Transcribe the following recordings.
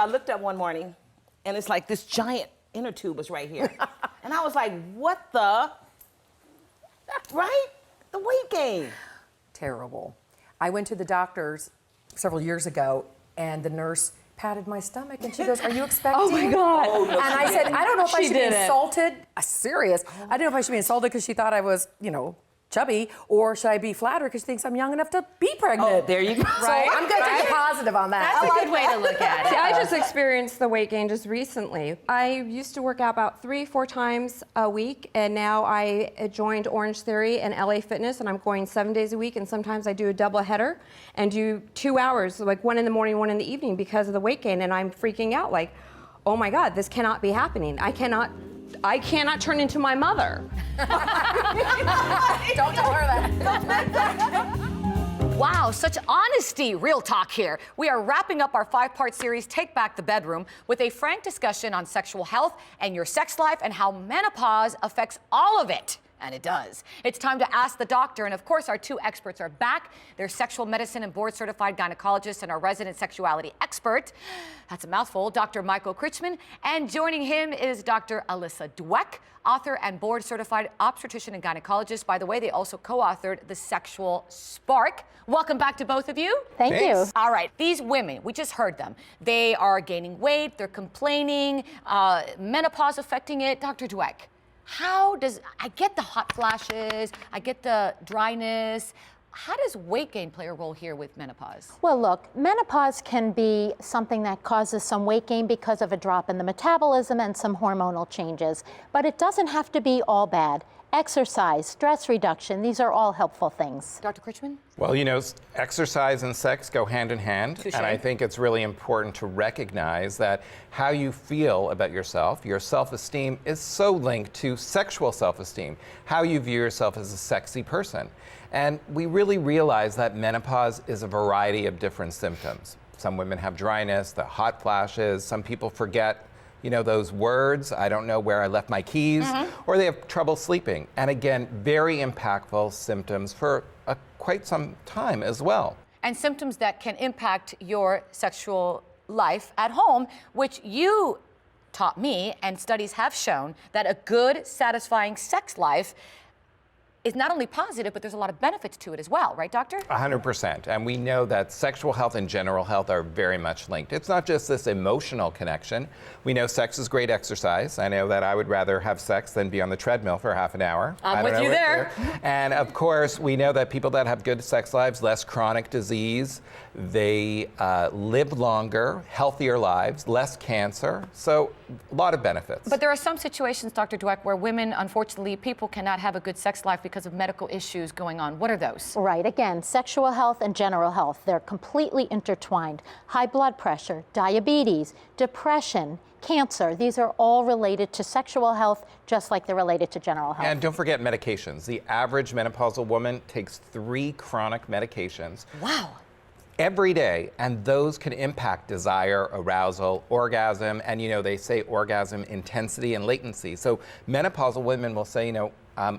I looked up one morning, and it's like this giant inner tube was right here. And I was like, what the? Right? The weight gain. Terrible. I went to the doctor's several years ago, and the nurse patted my stomach, and she goes, "Are you expecting?" Oh my God. Oh, no, And I said, "I don't know if I should be didn't. insulted." Serious. I don't know if I should be insulted because she thought I was, chubby, or should I be flattered because she thinks I'm young enough to be pregnant? Oh, there you go. So I'm going to take a positive on that. That's a good way to look at it. See, I just experienced the weight gain just recently. I used to work out about 3-4 times a week, and now I joined Orange Theory and LA Fitness, and I'm going 7 days a week, and sometimes I do a double header and do 2 hours, like 1 in the morning, 1 in the evening because of the weight gain, and I'm freaking out like, oh my God, this cannot be happening. I cannot turn into my mother. Don't tell her that. Wow, such honesty. Real talk here. We are wrapping up our 5-part series, Take Back the Bedroom, with a frank discussion on sexual health and your sex life and how menopause affects all of it. And it does. It's time to ask the doctor. And of course, our 2 experts are back. They're sexual medicine and board certified gynecologists and our resident sexuality expert. That's a mouthful, Dr. Michael Krychman. And joining him is Dr. Alyssa Dweck, author and board certified obstetrician and gynecologist. By the way, they also co-authored The Sexual Spark. Welcome back to both of you. Thank you. All right, these women, we just heard them. They are gaining weight, they're complaining, menopause affecting it. Dr. Dweck, I get the hot flashes, I get the dryness. How does weight gain play a role here with menopause? Well, look, menopause can be something that causes some weight gain because of a drop in the metabolism and some hormonal changes, but it doesn't have to be all bad. Exercise, stress reduction, these are all helpful things. Dr. Krychman? Well, exercise and sex go hand in hand, Touché. and I think it's really important to recognize that how you feel about yourself, your self-esteem, is so linked to sexual self-esteem, how you view yourself as a sexy person. And we really realize that menopause is a variety of different symptoms. Some women have dryness, the hot flashes, some people forget those words, I don't know where I left my keys, or they have trouble sleeping. And again, very impactful symptoms for quite some time as well. And symptoms that can impact your sexual life at home, which you taught me, and studies have shown that a good, satisfying sex life is not only positive, but there's a lot of benefits to it as well, right, doctor? 100%. And we know that sexual health and general health are very much linked. It's not just this emotional connection. We know sex is great exercise. I know that I would rather have sex than be on the treadmill for half an hour. I'm with you there. And of course, we know that people that have good sex lives, less chronic disease, they live longer, healthier lives, less cancer. So a lot of benefits. But there are some situations, Dr. Dweck, where women, unfortunately, people cannot have a good sex life because of medical issues going on. What are those? Right, again, sexual health and general health, they're completely intertwined. High blood pressure, diabetes, depression, cancer, these are all related to sexual health, just like they're related to general health. And don't forget medications. The average menopausal woman takes 3 chronic medications. Wow. Every day, and those can impact desire, arousal, orgasm, and they say orgasm intensity and latency. So menopausal women will say,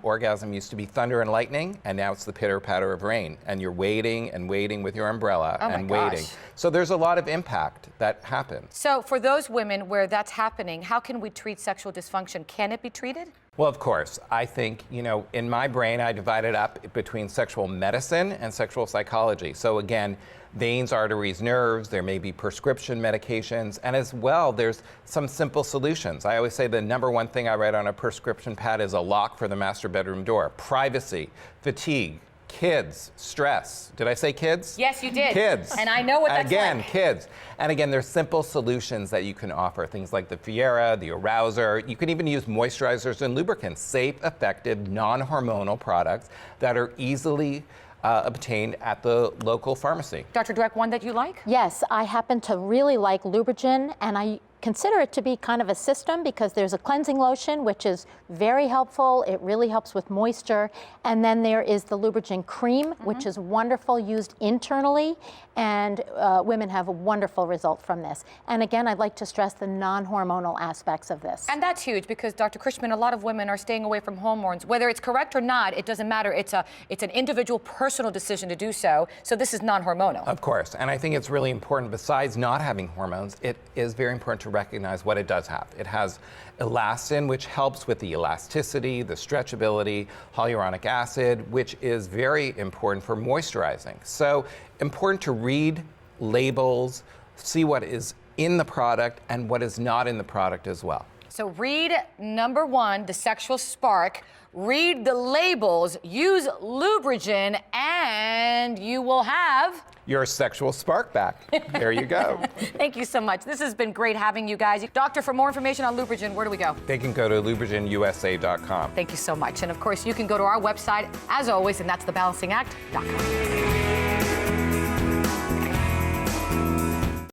orgasm used to be thunder and lightning, and now it's the pitter-patter of rain, and you're waiting and waiting with your umbrella and waiting. So there's a lot of impact that happens. So for those women where that's happening, how can we treat sexual dysfunction? Can it be treated? Well, of course. I think, in my brain, I divide it up between sexual medicine and sexual psychology. So again, veins, arteries, nerves, there may be prescription medications, and as well, there's some simple solutions. I always say the #1 thing I write on a prescription pad is a lock for the master bedroom door. Privacy, fatigue, kids, stress. Did I say kids? Yes, you did. Kids. And I know what that's again, like. Kids. And again, there's simple solutions that you can offer. Things like the Fiera, the Arouser. You can even use moisturizers and lubricants. Safe, effective, non-hormonal products that are easily obtained at the local pharmacy. Dr. Dweck, one that you like? Yes, I happen to really like Lubrigyn, and I consider it to be kind of a system because there's a cleansing lotion, which is very helpful. It really helps with moisture. And then there is the Lubrigyn cream, which is wonderful, used internally. And women have a wonderful result from this. And again, I'd like to stress the non-hormonal aspects of this. And that's huge because, Dr. Krychman, a lot of women are staying away from hormones. Whether it's correct or not, it doesn't matter. It's an individual personal decision to do so. So this is non-hormonal. Of course, and I think it's really important, besides not having hormones, it is very important to recognize what it does have. It has Elastin, which helps with the elasticity, the stretchability, hyaluronic acid, which is very important for moisturizing. So important to read labels, see what is in the product and what is not in the product as well. So read number 1, the sexual spark. Read the labels, use Lubrigyn, and you will have your sexual spark back. There you go. Thank you so much. This has been great having you guys. Doctor, for more information on Lubrigyn, where do we go? They can go to lubrigynusa.com. Thank you so much. And of course, you can go to our website, as always, and that's thebalancingact.com.